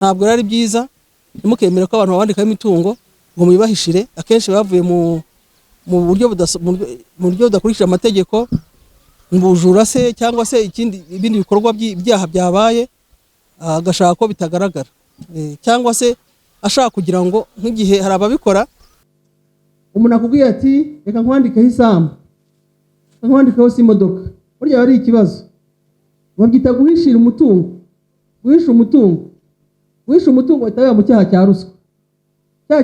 ntabwo ari byiza nimukemera ko abantu babandikaho imitungo ngo muyibahishire akenshi bavuye mu buryo budakurikije amategeko mu bujura se cyangwa se ibindi bikorwa by'ibyaha byabaye agashaka ko bitagaragara cyangwa se ashaka kugira ngo nk'igihe hari ababikora umuntu akubwiye ati reka nkwandikeho isambu nkwandikeho si imodoka burya ari ikibazo babyita guhishira umutungo guhisha umutungo bitabaye mu cyaha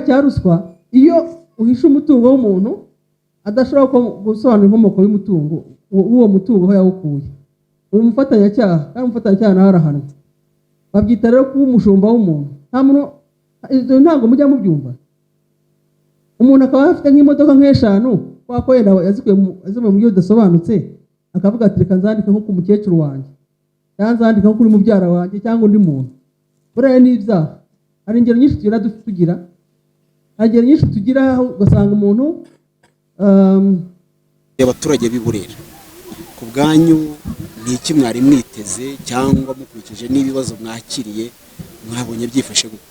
cya ruswa iyo uhisha umutungo w'umuntu adashobora gusobanura inkomoko y'umutungo uwo mutungo aho yawukuye uwo mufatanyacyaha kandi umufatanyacyaha nawe arahanwa babyita rero kuba umushumba w'umuntu ntabwo mujya mubyumva umuntu akaba afite nk'imodoka nk'eshanu kwako yenda yazikuye mu buryo budasobanutse akavuga ati reka nzandike nko ku mukecuru wanjye cyangwa nzandike nko kuri mubyara wanjye cyangwa undi muntu buriya ni ibyaha hari ingero nyinshi tugira ugasanga umuntu abaturage b'i Burera ku bwanyu ni iki mwari mwiteze cyangwa mukurikije n'ibibazo mwakiriye mwabonye byifashe gute?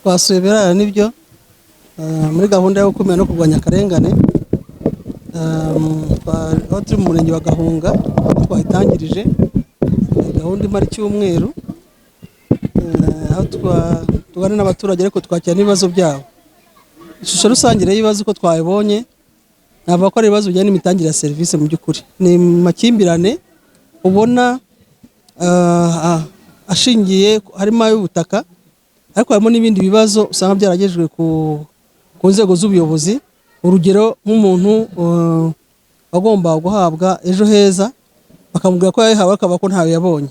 Twasuye Burera n'ibyo muri gahunda yo gukumira no kurwanya akarengane aho turi mu murenge wa Gahunga twahitangirije gahunda imara icyumweru aho tugana n'abaturage ariko twakira n'ibibazo byabo. Ishusho rusange y'ibibazo uko twabibonye navuga ko ari ibibazo bijyanye n'imitangire ya serivisi mu by'ukuri ni makimbirane ubona ashingiye harimo ay'ubutaka ariko harimo n'ibindi bibazo usanga byaragejejwe ku nzego z'ubuyobozi. Urugero nk'umuntu agomba guhabwa ejo heza bakamubwira ko yayihawe akaba ko ntawe yabonye.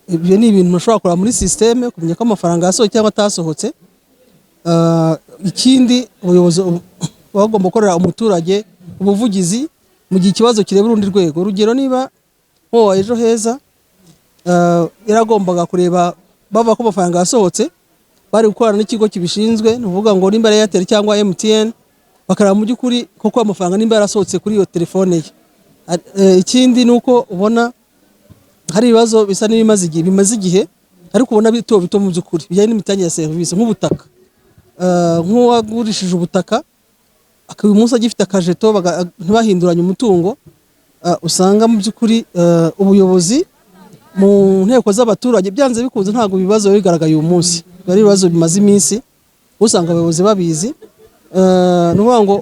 Ibyo ni ibintu ushobora kureba muri systeme kumenya ko amafaranga yasohotse cyangwa atasohotse. Ikindi ubuyobozi bagomba gukorera umuturage ubuvugizi mu gihe ikibazo kireba urundi rwego. Urugero niba ejo heza yaragombaga kureba bava ko amafaranga yasohotse bari gukorana n'ikigo kibishinzwe nuvuga ngo nimba ari Airtel cyangwa MTN bakaraba mu by'ukuri koko amafaranga nimba yarasohotse kuri iyo telefone ye. Ikindi nuko ubona hari ibibazo bisa n'ibimaze igihe ariko ubona bito mu by'ukuri bijyanye n'imitangire ya serivisi nk'ubutaka. Nk'uwagurishije ubutaka akaba umunsi agifite akajeto ntibahinduranye umutungo usanga mu by'ukuri ubuyobozi mu nteko z'abaturage byanze bikunze ntabwo ibibazo bigaragaye uyu munsi bari ibibazo bimaze iminsi usanga abayobozi babizi. Nuvuga ngo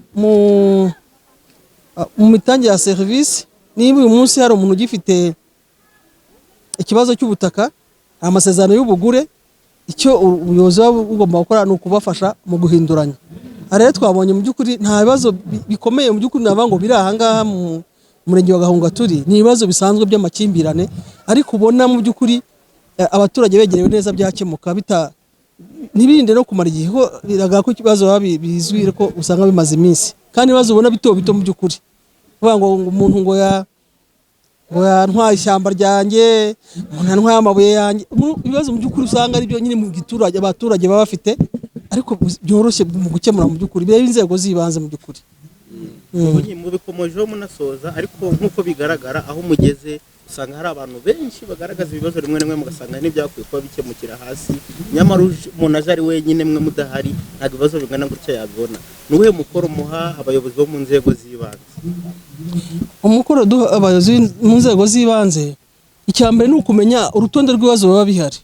mu mitangire ya serivisi niba uyu munsi hari umuntu ugifite ikibazo cy'ubutaka amasezerano y'ubugure icyo ubuyobozi bugomba gukora ni ukubafasha mu guhinduranya. Rero twabonye mu by'ukuri nta bibazo bikomeye mu by'ukuri navuga ngo biri aha ngaha mu murenge wa Gahunga turi ni ibibazo bisanzwe by'amakimbirane ariko ubona mu by'ukuri abaturage begerewe neza byakemuka ntibirinde no kumara igihe ko biraga ko ikibazo bizwi ko usanga bimaze iminsi kandi ibibazo ubona bito mu by'ukuri uvuga ngo umuntu ngo yantwaye ishyamba ryanjye umuntu yantwaye amabuye yanjye ibibazo mu by'ukuri usanga ari byo nyine mu giturage abaturage baba bafite ariko byoroshye mu gukemura mu by'ukuri bireba inzego z'ibanze mu by'ukuri. Mu bikomojeho munasoza ariko nk'uko bigaragara aho mugeze usanga hari abantu benshi bagaragaza ibibazo rimwe rimwe mugasanga n'ibyakwiye kuba bikemukira hasi nyamara umuntu aje ari wenyine mwe mudahari ntabwo ibibazo bingana gutya yabibona. Ni uwuhe mukoro muha abayobozi bo mu nzego z'ibanze? Umukoro duha abayobozi mu nzego z'ibanze icya mbere ni ukumenya urutonde rw'ibibazo biba bihari.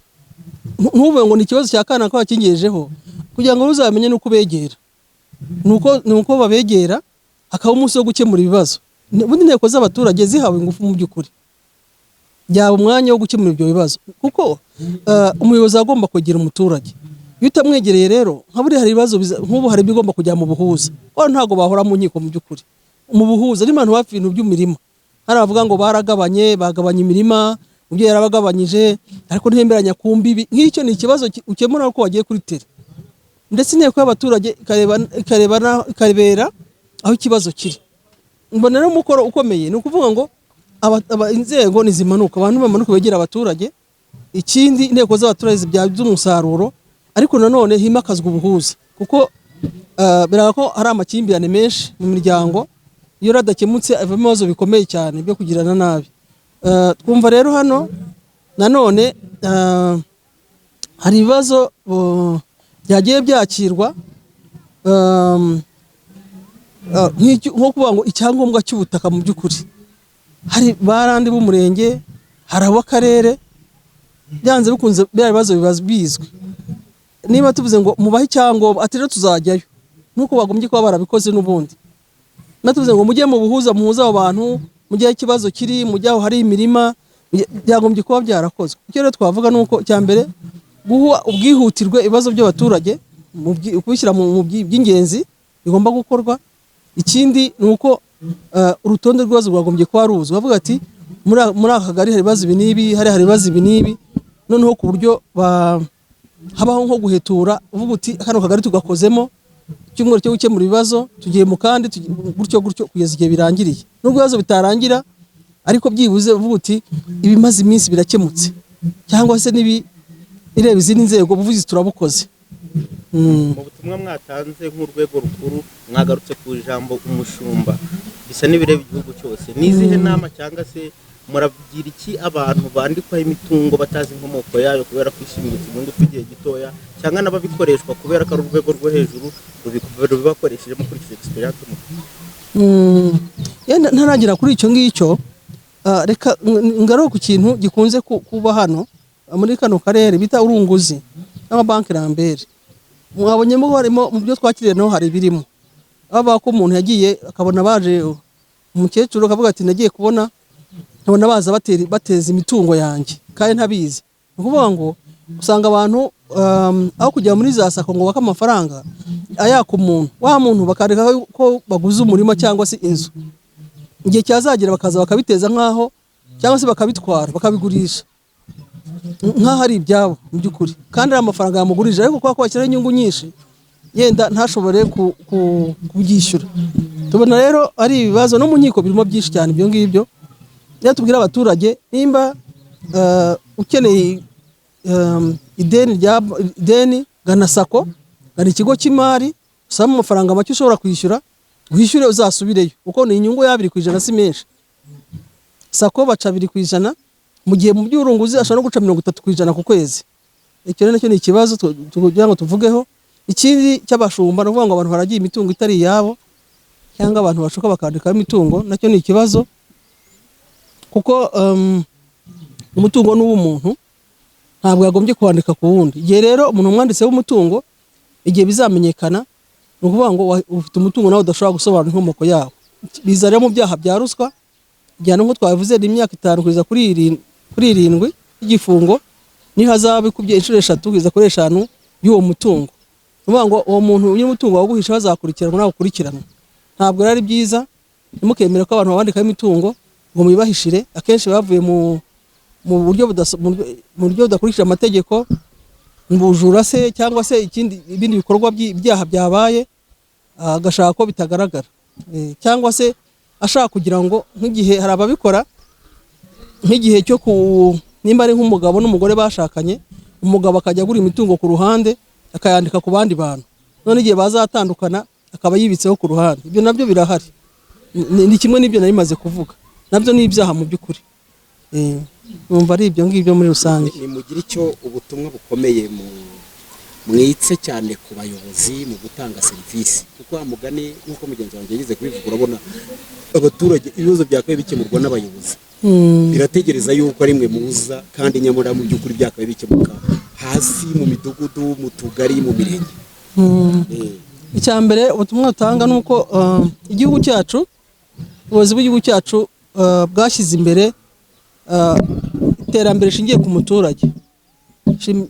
Ntuvuge ngo ni ikibazo cya kana ko bakingejejeho kugira ngo uzamenye nuko begera nuko babegera hakaba umunsi wo gukemura ibibazo. Ubundi inteko z'abaturage zihawe ingufu mu by'ukuri byaba umwanya wo gukemura ibyo bibazo kuko umuyobozi agomba kwegera umuturage. Iyo utamwegereye rero nka buri hari ibibazo nk'ubu hari bigomba kujya mu buhuza ntabwo bahora mu nkiko mu by'ukuri mu buhuza n'abantu bafite ibintu by'umirima hari abavuga ngo bagabanya imirima ubyo yarabagabanyije ariko ntemberanya ku mbibi nk'icyo ni ikibazo ukemura uko wagiye kuri tere ndetse inteko y'abaturage ikarebera aho ikibazo kiri. Mbona rero umukoro ukomeye ni ukuvuga ngo inzego nizimanuka abantu bamanuka begera abaturage. Ikindi inteko z'abaturage zibyaza umusaruro ariko nanone himakazwa ubuhuza kuko biraga ko hari amakimbirane menshi mu miryango iyo radakemutse avamo ibibazo bikomeye cyane byo kugirana nabi. Twumva rero hano nanone hari ibibazo byagiye byakirwa nko kuvuga ngo icyangombwa cy'ubutaka mu by'ukuri hari barandi b'umurenge hari ab'akarere byanze bikunze bya bibazo bizwi niba tuvuze ngo mubahe icyangombwa ati rero tuzajyayo nuko bagombye kuba barabikoze n'ubundi natuvuze ngo mujye mu buhuza muhuza abo bantu mujye ikibazo kiri mujye aho hari imirima byagombye kuba byarakozwe icyo rero twavuga nuko cya mbere guha ubwihutirwe ibibazo by'abaturage kubishyira mu by'ingenzi bigomba gukorwa. Ikindi ni uko urutonde rw'ibibazo rwagombye kuba ruzwi bavuga ati muri aka kagari hari ibibazo ibi n'ibi hari ibibazo ibi n'ibi noneho ku buryo habaho nko guhetura uvuga uti kano kagari tugakozemo icyumweru cyo gukemura ibibazo tugiye mu kandi gutyo kugeza igihe birangiriye nubwo ibibazo bitarangira ariko byibuze uvuga uti ibimaze iminsi birakemutse cyangwa se ireba izindi nzego ubuvuzi turabukoze. Mu butumwa mwatanze nk'urwego rukuru mwagarutse ku ijambo umushumba bisa n'ibireba igihugu cyose n'izihe nama cyangwa se murabwira iki abantu bandikwaho imitungo batazi inkomoko yayo kubera kwishimisha inyungu tw'igihe gitoya cyangwa n'ababikoreshwa kubera ko ari urwego rwo hejuru rubibakoresheje mukurikije experience ntaragira kuri icyo ngicyo reka ngaruka ku kintu gikunze kuba hano muri kano karere bita urunguzi n'amabanki Lambert mwabonyemo harimo mu byo twakiriye no hari birimo aba ko umuntu yagiye akabona baje umukecuru akavuga ati nagiye kubona nkabona baza bateza imitungo yanjye kandi ntabizi ukuvuga ngo usanga abantu aho kujya muri za sako ngo baka amafaranga ayaka umuntu wa muntu bakareka ko baguze umurima cyangwa se inzu igihe cyazagera bakaza bakabiteza nkaho cyangwa se bakabitwara bakabigurisha nkaho ari ibyabo mu by'ukuri kandi ari amafaranga yamugurije ariko kuko bakiraho inyungu nyinshi yenda ntashobore kubyishyura. Tubona rero ari ibibazo no mu nkiko birimo byinshi cyane ibyo ngibyo rero tubwira abaturage nimba ukeneye ideni gana sako gana ikigo cy'imari usaba amafaranga make ushobora kwishyura wishyure uzasubireyo kuko ni inyungu ya 2% si menshi. Sako baca 2% mu gihe mu by'urunguzi ashobora no guca 30% ku kwezi. Icyo rero ni ikibazo tugira ngo tuvugeho. Ikindi cy'abashumba no kuvuga ngo abantu baragiye imitungo itari yabo cyangwa abantu bashoka bakandika imitungo nacyo ni ikibazo kuko umutungo n'uw'umuntu ntabwo yagombye kwandika ku wundi. Igihe rero umuntu umwanditse w'umutungo igihe bizamenyekana no kuvuga ngo ufite umutungo nawe udashobora gusobanura inkomoko yawo biza rero mu byaha bya ruswa igihano nko twavuze ni imyaka 5 kugeza kuri 7 y'igifungo ni hazaba ikubye inshuro 3 kugeza kuri 5 y'uwo mutungo. Nuvuga ngo uwo muntu y'umutungo waguhisha bazakurikiranwa nawe ukurikiranwa. Ntabwo ari byiza nimukemera ko abantu babandika imitungo ngo muyibahishire akenshi bavuye mu buryo budakurikije amategeko mu bujura se cyangwa se ibindi bikorwa by'ibyaha byabaye agashaka ko bitagaragara cyangwa se ashaka kugira ngo nk'igihe hari ababikora nk'igihe cyo nimba ari nk'umugabo n'umugore bashakanye umugabo akajya agura imitungo ku ruhande akayandika ku bandi bantu none igihe bazatandukana akaba yibitseho ku ruhande. Ibyo nabyo birahari ni kimwe n'ibyo nari maze kuvuga nabyo ni ibyaha mu by'ukuri numva ari ibyo ngibyo muri rusange. Nimugira icyo ubutumwa bukomeye mwitse cyane ku bayobozi mu gutanga serivisi kuko amugane nk'uko mugenzi wanjye yagize kubivuga urabona abaturage ibibazo byakaye bikemurwa n'abayobozi birategereza yuko ari mwe muza kandi nyamara mu by'ukuri byakaye bikemuka hasi mu midugudu mu tugari mu mirenge. Icya mbere ubutumwa utanga nuko igihugu cyacu ubuyobozi bw'igihugu cyacu bwashyize imbere iterambere rishingiye ku muturage.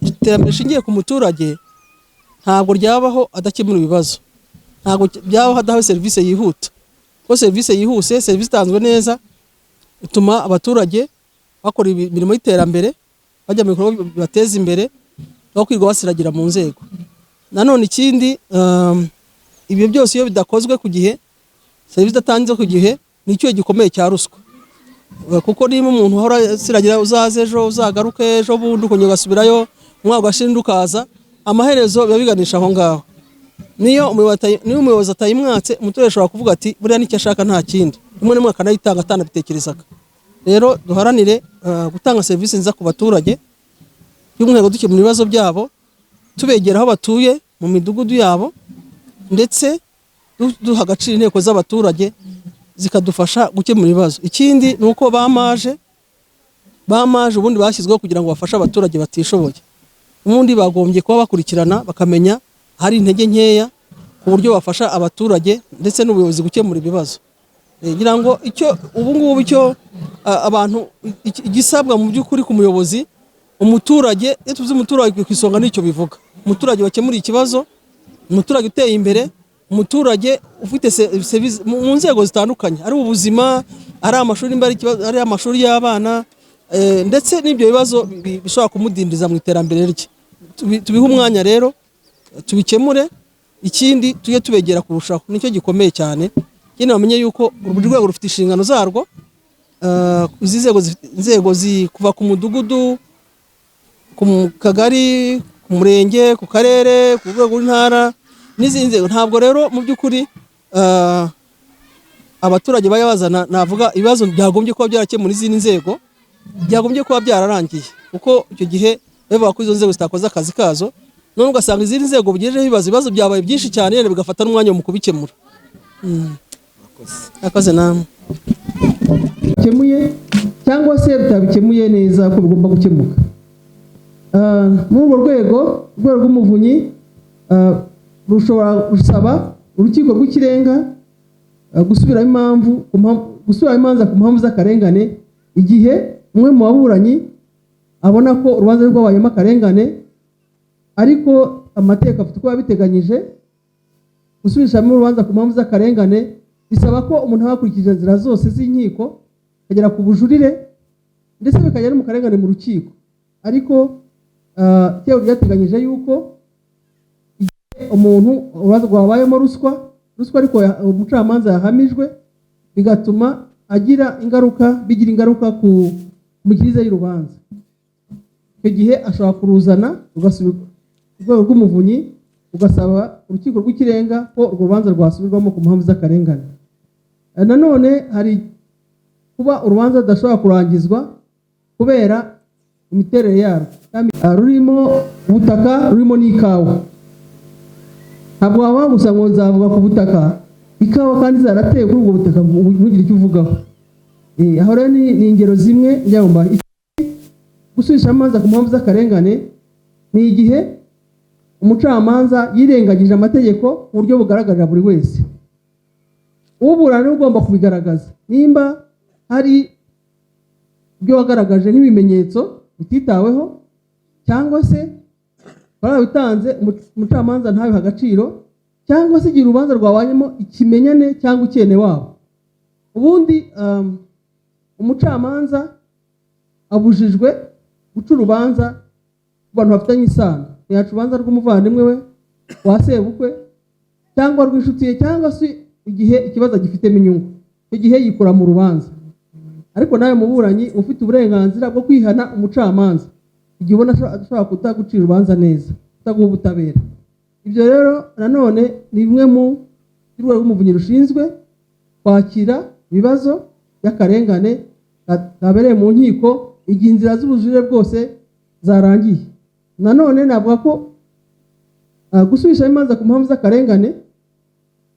Iterambere rishingiye ku muturage ntabwo ryabaho adakemura ibibazo ntabwo byabaho hadahawe serivisi yihuta ko serivisi yihuse serivisi itanzwe neza ituma abaturage bakora imirimo y'iterambere bajya mu bikorwa bibateza imbere no kwirirwa basiragira mu nzego. Nanone ikindi ibyo byose iyo bidakozwe ku gihe serivisi idatanze ku gihe ni icyo gikomeye cya ruswa kuko niba umuntu ahora asiragira uzaze ejo uzagaruke ejo bundi ukongera ugasubirayo umwaka ugashinda ukaza amaherezo biba biganisha aho ngaho. Niyo umuyobozi atayimwatse umuturage ashobora kuvuga ati buriya nicyo ashaka nta kindi rimwe n'umwe akanayitanga atanabitekerezaga rero duharanire gutanga serivisi nziza ku baturage, by'umwihariko dukemura ibibazo byabo, tubegera aho batuye mu midugudu yabo, ndetse duha agaciro inteko z'abaturage zikadufasha gukemura ibibazo. Ikindi ni uko bamaje ubundi bashyizweho kugira ngo bafashe abaturage batishoboye, ubundi bagombye kuba bakurikirana bakamenya hari intege nkeya ku buryo bafasha abaturage ndetse n'ubuyobozi gukemura ibibazo. Ngira ngo ubu ngubu abantu igisabwa mu by'ukuri ku muyobozi, umuturage, iyo tuvuze umuturage ku isonga nicyo bivuga, umuturage wakemura ikibazo, umuturage uteye imbere, umuturage ufite serivisi mu nzego zitandukanye, ari ubuzima, ari amashuri, ari amashuri y'abana, ndetse n'ibyo bibazo bishobora kumudindiza mu iterambere rye. Tubihe umwanya rero tubikemure, ikindi tujye tubegera kurushaho, nicyo gikomeye cyane. Ikindi bamenye yuko buri rwego rufite inshingano zarwo, izi nzego kuva ku mudugudu, ku kagari, ku murenge, ku karere, ku rwego rw'intara n'izindi nzego. Ntabwo rero mu by'ukuri abaturage baya bazana, navuga ibibazo byagombye kuba byarakemura izindi nzego, byagombye kuba byararangiye, kuko icyo gihe bavuga ko izo nzego zitakoze akazi kazo, none ugasanga izindi nzego bigejejeho ibibazo byabaye byinshi cyane, bigafata n'umwanya mu kubikemura. Akoze namwe bikemuye cyangwa se bitabikemuye neza ko bigomba gukemuka. Muri urwo rwego rw'umuvunyi rushobora gusaba urukiko rw'ikirenga gusubiramo imanza ku mpamvu z'akarengane igihe umwe mu baburanyi abona ko urubanza rwabayemo akarengane, ariko amategeko afite uko yabiteganyije. Gusubirishamo urubanza ku mpamvu z'akarengane bisaba ko umuntu aba yakurikije inzira zose z'inkiko, akagera ku bujurire, ndetse bikajya no mu karengane mu rukiko. Ariko itegeko ryateganyije yuko igihe umuntu urubanza rwabayemo ruswa ariko umucamanza yahamijwe, bigatuma bigira ingaruka ku migirize y'urubanza, icyo gihe ashobora kuruzana rugasubirwa ku rwego rw'umuvunyi, ugasaba urukiko rw'ikirenga ko urwo rubanza rwasubirwamo ku mpamvu z'akarengane. Nanone hari kuba urubanza rudashobora kurangizwa kubera imiterere yarwo, rurimo ubutaka, rurimo n'ikawa. Ntabwo waba gusa ngo nzavuga ku butaka, ikawa kandi zarateye kuri ubwo butaka ntugire icyo uvugaho. Aho rero ni ingero zimwe njyamba. Gusubisha amanza ku mpamvu z'akarengane ni igihe umucamanza yirengagije amategeko mu buryo bugaragarira buri wese. Uburana ugomba kubigaragaza, nimba hari ibyo wagaragaje nk'ibimenyetso bititaweho, cyangwa se barabitanze umucamanza ntabiha agaciro, cyangwa se igihe urubanza rwabanyemo ikimenyane cyangwa ukene wabo. Ubundi umucamanza abujijwe guca urubanza ku bantu bafitanye isano. Ntiyaca urubanza rw'umuvandimwe we, wa sebukwe, cyangwa rw'inshuti ye, cyangwa se igihe ikibazo gifitemo inyungu, icyo gihe yikura mu rubanza. Ariko nawe muburanyi ufite uburenganzira bwo kwihana umucamanza igihe ubona ashobora kutagucira urubanza neza, kutaguha ubutabera. Ibyo rero nanone ni bimwe mu rwego rw'umuvunyi rushinzwe kwakira ibibazo by'akarengane kabereye mu nkiko igihe inzira z'ubujurire bwose zarangiye. Nanone navuga ko gusubisha imanza ku mpamvu z'akarengane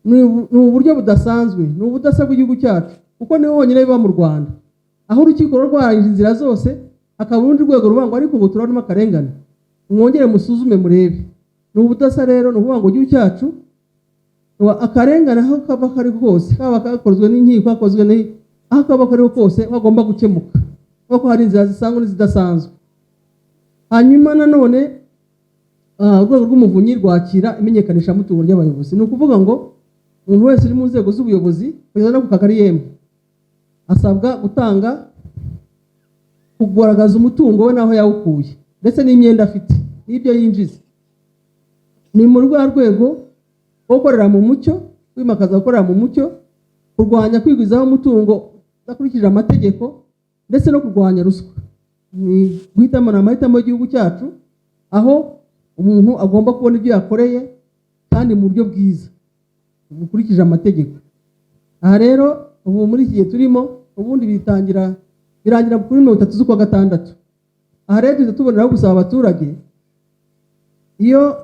ni uburyo budasanzwe, ni ubudasa bw'igihugu cyacu, kuko niho honyine biba mu Rwanda, aho urukiko rwarangije inzira zose, hakaba urundi rwego rubangwa ariko ngo turabonamo akarengane, mwongere musuzume murebe. Ni ubudasa rero, ni ukuvuga ngo igihugu cyacu akarengane aho kaba kari kose, kaba kakozwe n'inkiko, aho kaba kariho kose bagomba gukemuka, kuko hari inzira zisanzwe n'izidasanzwe. Hanyuma nanone urwego rw'umuvunyi rwakira imenyekanishamutungo ry'abayobozi. Ni ukuvuga ngo umuntu wese uri mu nzego z'ubuyobozi kugeza no ku kagari yemwe asabwa kugaragaza umutungo we n'aho yawukuye, ndetse n'imyenda afite n'ibyo yinjiza. Ni mu rwego rwo gukorera mu mucyo, kwimakaza gukorera mu mucyo, kurwanya kwigwizaho umutungo udakurikije amategeko, ndetse no kurwanya ruswa. Ni guhitamo amahitamo y'igihugu cyacu, aho umuntu agomba kubona ibyo yakoreye kandi mu buryo bwiza bukurikije amategeko. Aha rero ubu muri iki gihe turimo, ubundi bitangira birangira kuri 30 z'ukwa gatandatu. Aha rero tuza tuboneraho gusaba abaturage, iyo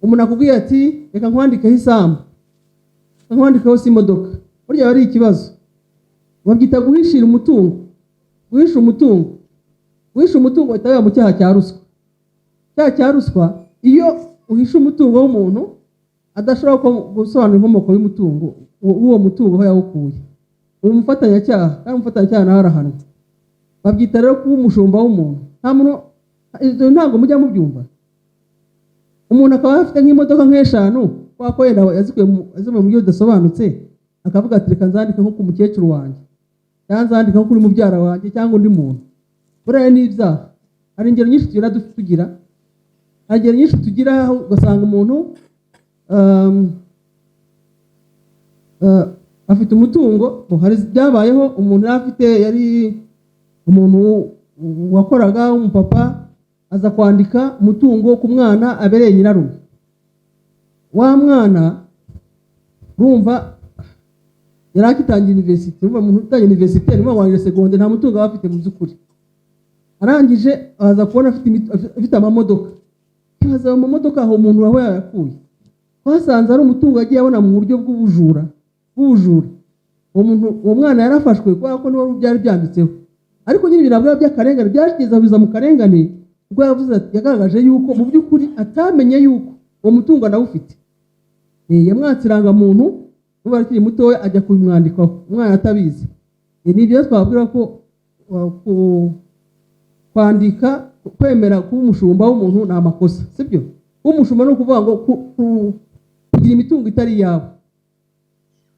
umuntu akubwiye ati reka nkwandikeho isambu, nkwandikeho si imodoka, burya ari ikibazo. Babyita guhishira umutungo. Guhisha umutungo, guhisha umutungo bitabaye mu cyaha cya ruswa. Cyaha cya ruswa, iyo uhisha umutungo w'umuntu adashobora gusobanura inkomoko y'umutungo, uwo mutungo aho yawukuye, umufatanyacyaha kandi umufatanyacyaha nawe arahanwa. Babyita rero kuba umushumba w'umuntu. Nta muntu, ntabwo mujya mubyumva. Umuntu akaba afite nk'imodoka nk'eshanu, kwa ko yenda yazikuye mu buryo budasobanutse, akavuga ati reka nzandike nko ku mukecuru wanjye, cyangwa nzandike nko kuri mubyara wanjye cyangwa undi muntu. Buriya ni ibyaha. Hari ingero nyinshi tugira, hari ingero nyinshi tugira, ugasanga umuntu afite umutungo. Hari byabayeho umuntu yari umuntu wakoraga umupapa, aza kwandika umutungo ku mwana abereye nyirarume. Wa mwana urumva yari akitangira university, urumva umuntu utangira university arimo wangije seconde, nta mutungo aba afite mu by'ukuri. Arangije aza kubona afite amamodoka. Kibaza mu modoka aho umuntu waho yayakuye. Twasanze ari umutungo agiye abona mu buryo bw'ubujura. Uwo mwana yarafashwe kubera ko niwe byari byanditseho. Ariko nyine birabwa by'akarengane byashyize biza mu karengane, ubwo yavuze ati yagaragaje yuko mu by'ukuri atamenye yuko uwo mutungo nawufite. Yamwatsiranga muntu uba akiri mutoya ajya kubimwandikaho, umwana atabizi. Ni byo twabwira ko kwandika, kwemera kuba umushumba w'umuntu ni amakosa, sibyo? Umushumba no kuvuga ngo kugira imitungo itari yawe.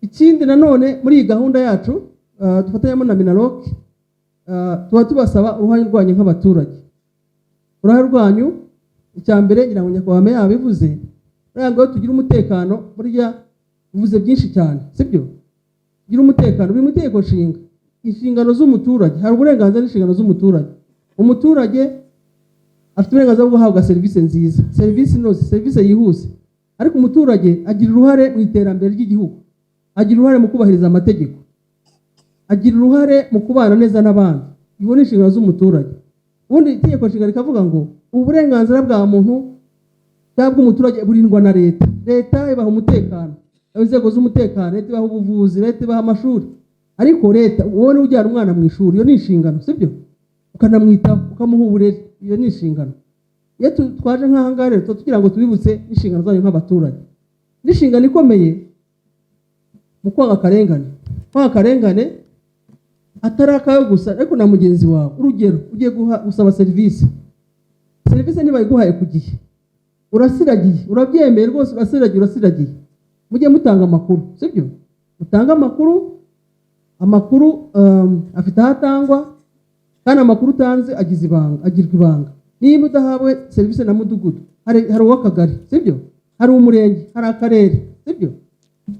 Ikindi nanone muri iyi gahunda yacu dufatanyamo na Minaloc, tuba tubasaba uruhare rwanyu nk'abaturage. Uruhare rwanyu icyambere ngira ngo nyakubahwa yabivuze, ngo tugire umutekano. Burya uvuze byinshi cyane, sibyo? Tugira umutekano, biri mu itegeko nshinga, inshingano z'umuturage. Hari uburenganzira n'inshingano z'umuturage. Umuturage afite uburenganzira bwo guhabwa serivisi nziza, serivisi inoze, serivisi yihuse. Ariko umuturage agira uruhare mu iterambere ry'igihugu, agira uruhare mu kubahiriza amategeko, agira uruhare mu kubana neza n'abandi. Ibo ni inshingano z'umuturage. Ubundi itegeko nshinga rikavuga ngo uburenganzira bwa muntu cyangwa umuturage burindwa na leta. Leta ibaha umutekano, inzego z'umutekano, leta ibaha ubuvuzi, leta ibaha amashuri. Ariko leta, wowe ni ujyana umwana mu ishuri, iyo ni inshingano, sibyo? Ukanamwitaho, ukamuha uburere, iyo ni inshingano. Iyo twaje nk'aha ngaha rero tugira ngo tubibutse inshingano zanyu nk'abaturage. N'inshingano ikomeye mu kwanga akarengane. Kwanga akarengane atari akawe gusa, ariko na mugenzi wawe. Urugero, ugiye gusaba serivisi niba iguhaye ku gihe, urasiragiye, urabyemeye rwose, urasiragiye, mujye mutanga amakuru, sibyo? Mutanga amakuru afite aho atangwa, kandi amakuru utanze agirwa ibanga. Niba udahawe serivisi na mudugudu, hari uw'akagari, sibyo? Hari umurenge, hari akarere, sibyo?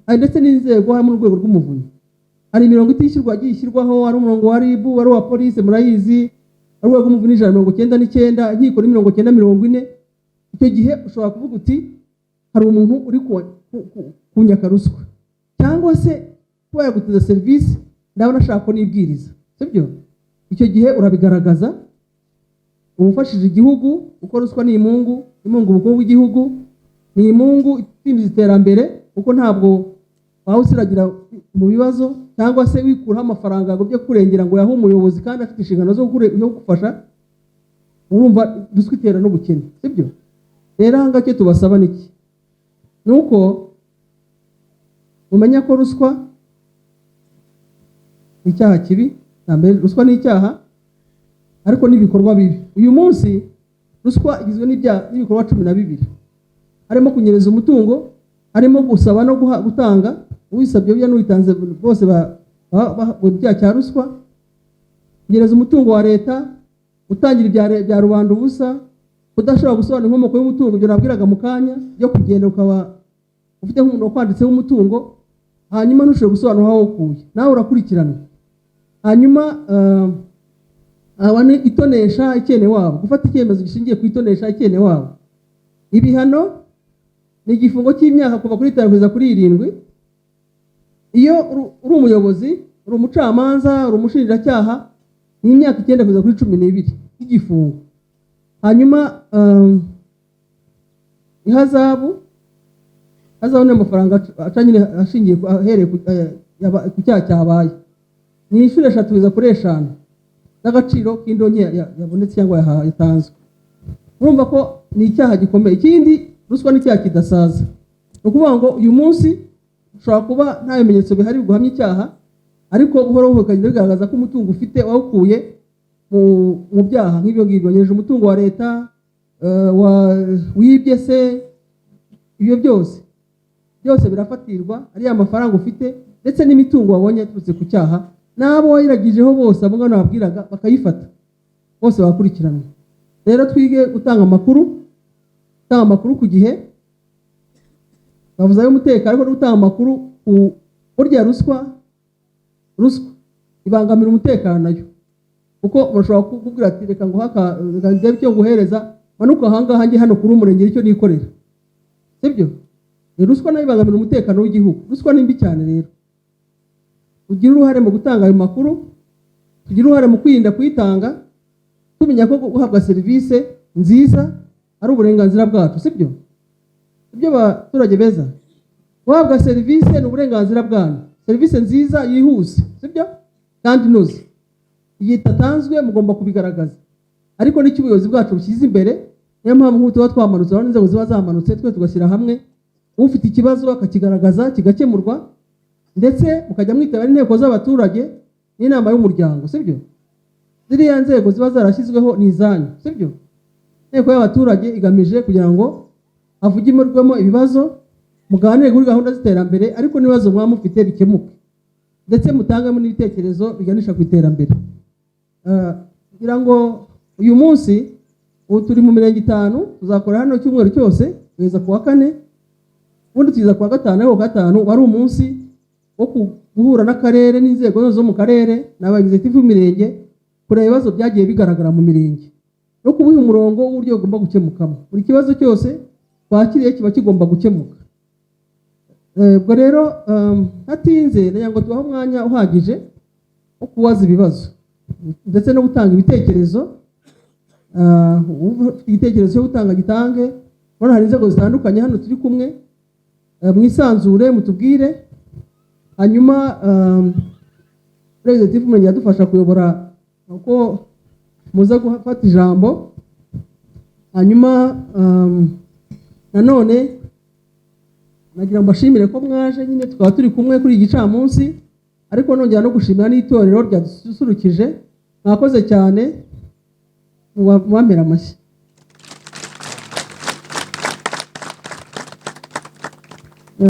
Hari ndetse n'inzego, harimo n'urwego rw'umuvunyi. Hari imirongo itishyirwaho, hari umurongo wa RIB, hari uwa polisi murayizi, hari urwego rw'umuvunyi 199, inkiko ni 940. Icyo gihe ushobora kuvuga uti hari umuntu uri kunyaka ruswa, cyangwa se kuba yagutiza serivisi ndabona ashaka ko nibwiriza, sibyo? Icyo gihe urabigaragaza, ubufashije igihugu. Uko ruswa ni imungu ubukungu bw'igihugu, ni imungu itsindiza iterambere, kuko ntabwo wawe usiragira mu bibazo cyangwa se wikuraho amafaranga byo kurengera ngo yahe umuyobozi kandi afite inshingano zo gufasha. Urumva ruswa itera n'ubukene, sibyo? Rero aha ngaha tubasaba niki? Nuko mumenya ko ruswa ni icyaha kibi. Mbere ruswa ni icyaha, ariko n'ibikorwa bibi. Uyu munsi ruswa igizwe n'ibikorwa 12. Harimo kunyereza umutungo, harimo gusaba no gutanga, uwisabye bya n'uwitanze bose bya cya ruswa. Kunyereza umutungo wa leta, utangira ibya rubanda ubusa, udashobora gusobanura inkomoko y'umutungo, ibyo nabwiraga mu kanya, yo kugenda ukaba ufite nk'umuntu wakwanditseho umutungo, hanyuma ntushobora gusobanura aho ukuye, nawe urakurikirana. Hanyuma abane itonesha ikene wabo, gufata icyemezo gishingiye ku itonesha ikene wabo. Ibihano ni igifungo cy'imyaka kuva kuri 5 kugeza kuri 7. Iyo uri umuyobozi uri umucamanza uri umushinjacyaha ni imyaka 9 kugeza kuri 12 y'igifungo. Hanyuma ihazabu ni amafaranga acanyine ashingiye ahereye ku cyaha cyabaye ni inshuro 3 kugeza kuri 5 n'agaciro k'indonke yabonetse cyangwa yatanzwe. Urumva ko ni icyaha gikomeye. Ikindi ruswa ni icyaha kidasaza. Ukuvuga ngo uyu munsi ushobora kuba nta bimenyetso bihari guhamya icyaha, ariko buhoro buhoro kagenda bigaragaza ko umutungo ufite wawukuye mu byaha nk'ibyo ngibyo, nyeje umutungo wa leta, wibye se, ibyo byose birafatirwa, ari amafaranga ufite ndetse n'imitungo wabonye yaturutse ku cyaha, n'abo wayiragijeho bose abo ngana babwiraga bakayifata, bose bakurikiranwa. Rero twige gutanga amakuru ku gihe. Bavuze ayo umutekano ariko gutanga amakuru burya ruswa ibangamira umutekano nayo, kuko bashobora kukubwira ati reka nguhaka ndebe icyo nguhereza manuka ahangaha njye hano kuri umurenge icyo nikorera, sibyo? Ruswa nayo ibangamira umutekano w'igihugu. Ruswa ni mbi cyane. Rero ugira uruhare mu gutanga ayo makuru, tugira uruhare mu kwirinda kuyitanga, tumenya ko guhabwa serivisi nziza ari uburenganzira bwacu, sibyo? Ibyo abaturage beza guhabwa serivisi ni uburenganzira bwanyu, serivisi nziza yihuse, sibyo? Kandi inoze, igihe itatanzwe mugomba kubigaragaza, ariko n'icyo ubuyobozi bwacu bushyize imbere. Niyo mpamvu nk'uko tuba twamanutse aho n'inzego ziba zamanutse, twe tugashyira hamwe, ufite ikibazo akakigaragaza kigakemurwa, ndetse mukajya mwitabira inteko z'abaturage n'inama y'umuryango, sibyo? Ziriya nzego ziba zarashyizweho ni izanyu, sibyo? Inteko y'abaturage igamije kugira ngo havugirwemo ibibazo, muganire kuri gahunda z'iterambere, ariko n'ibibazo mwaba mufite bikemuke, ndetse mutangemo n'ibitekerezo biganisha ku iterambere. Kugira ngo uyu munsi ubu turi mu mirenge 5, tuzakora hano cyumweru cyose kugeza ku wa 4, ubundi tuza ku wa 5. Ariko 5 wari umunsi wo guhura n'akarere n'inzego zo mu karere n'abagize b'imirenge, kureba ibibazo byagiye bigaragara mu mirenge no kubuha umurongo w'uburyo ugomba gukemukamo. Buri kibazo cyose twakiriye kiba kigomba gukemuka. Ubwo rero hatinze nagira ngo tubahe umwanya uhagije wo kubaza ibibazo ndetse no gutanga ibitekerezo. Igitekerezo cyo gutanga gitange. Bona hari inzego zitandukanye hano turi kumwe, mwisanzure mutubwire. Hanyuma Representative Murenge yadufasha kuyobora uko muza gufata ijambo. Hanyuma nanone nagira mbashimire ko mwaje nyine tukaba turi kumwe kuri igicamunsi, ariko nongera no gushimira n'itorero ryadusurukije. Mwakoze cyane, mubamera amashyi.